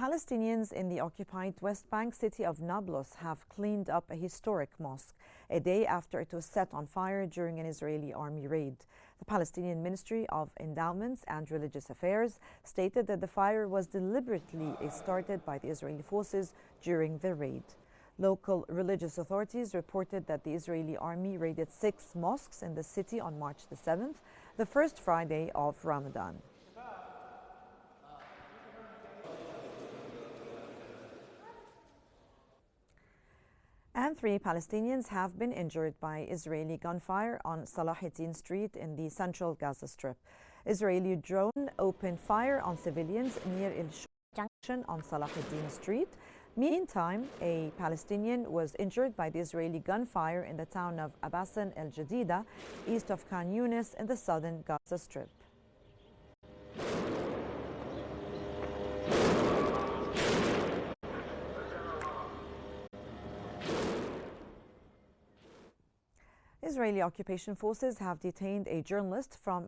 Palestinians in the occupied West Bank city of Nablus have cleaned up a historic mosque a day after it was set on fire during an Israeli army raid. The Palestinian Ministry of Endowments and Religious Affairs stated that the fire was deliberately started by the Israeli forces during the raid. Local religious authorities reported that the Israeli army raided 6 mosques in the city on March the 7th, the first Friday of Ramadan. And 3 Palestinians have been injured by Israeli gunfire on Salahuddin Street in the central Gaza Strip. Israeli drone opened fire on civilians near El Junction on Salahuddin Street. Meantime, a Palestinian was injured by the Israeli gunfire in the town of Abasan El Jadida, east of Khan Yunis in the southern Gaza Strip. Israeli occupation forces have detained a journalist from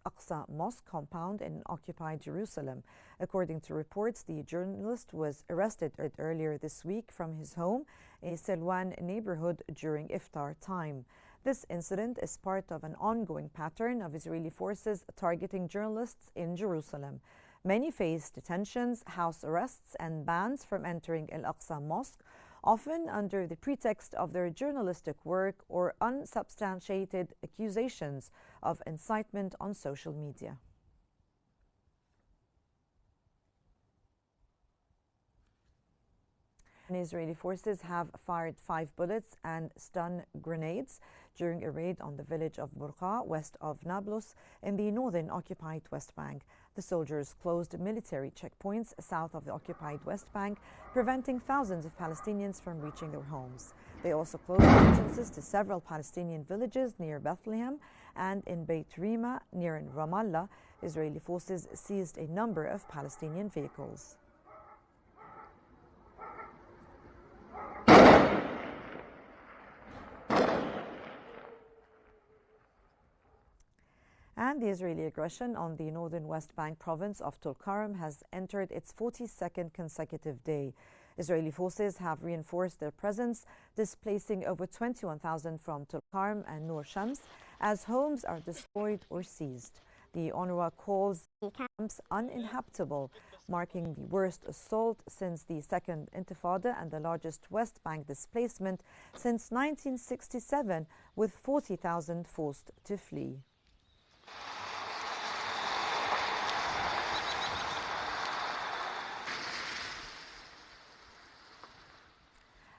Aqsa Mosque compound in occupied Jerusalem. According to reports, the journalist was arrested earlier this week from his home in Silwan neighborhood during iftar time. This incident is part of an ongoing pattern of Israeli forces targeting journalists in Jerusalem. Many face detentions, house arrests, and bans from entering Al-Aqsa Mosque, often under the pretext of their journalistic work or unsubstantiated accusations of incitement on social media. Israeli forces have fired 5 bullets and stun grenades during a raid on the village of Burqa, west of Nablus, in the northern occupied West Bank. The soldiers closed military checkpoints south of the occupied West Bank, preventing thousands of Palestinians from reaching their homes. They also closed entrances to several Palestinian villages near Bethlehem and in Beit Rima, near Ramallah. Israeli forces seized a number of Palestinian vehicles. And the Israeli aggression on the northern West Bank province of Tulkarm has entered its 42nd consecutive day. Israeli forces have reinforced their presence, displacing over 21,000 from Tulkarm and Nur Shams as homes are destroyed or seized. The UNRWA calls the camps uninhabitable, marking the worst assault since the Second Intifada and the largest West Bank displacement since 1967, with 40,000 forced to flee.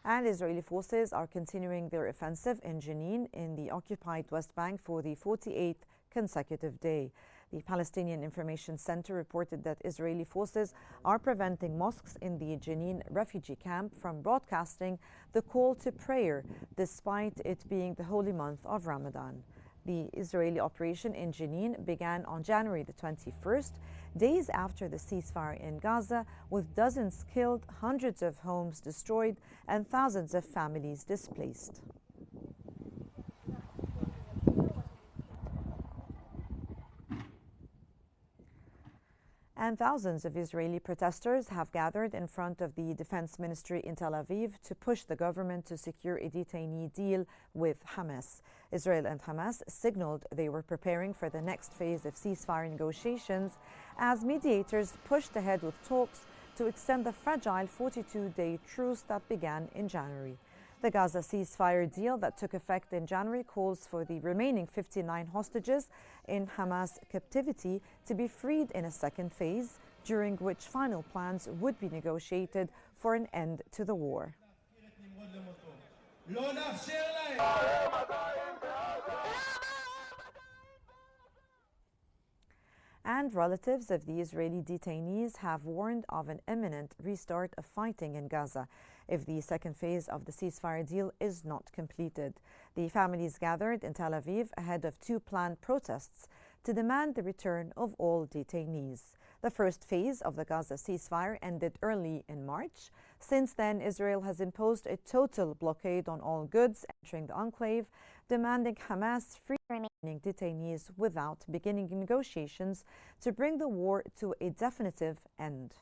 And Israeli forces are continuing their offensive in Jenin in the occupied West Bank for the 48th consecutive day. The Palestinian Information Center reported that Israeli forces are preventing mosques in the Jenin refugee camp from broadcasting the call to prayer, despite it being the holy month of Ramadan. The Israeli operation in Jenin began on January the 21st, days after the ceasefire in Gaza, with dozens killed, hundreds of homes destroyed, and thousands of families displaced. And thousands of Israeli protesters have gathered in front of the Defense Ministry in Tel Aviv to push the government to secure a detainee deal with Hamas. Israel and Hamas signaled they were preparing for the next phase of ceasefire negotiations as mediators pushed ahead with talks to extend the fragile 42-day truce that began in January. The Gaza ceasefire deal that took effect in January calls for the remaining 59 hostages in Hamas captivity to be freed in a second phase, during which final plans would be negotiated for an end to the war. And relatives of the Israeli detainees have warned of an imminent restart of fighting in Gaza if the second phase of the ceasefire deal is not completed. The families gathered in Tel Aviv ahead of 2 planned protests to demand the return of all detainees. The first phase of the Gaza ceasefire ended early in March. Since then, Israel has imposed a total blockade on all goods entering the enclave, demanding Hamas free remaining detainees without beginning negotiations to bring the war to a definitive end.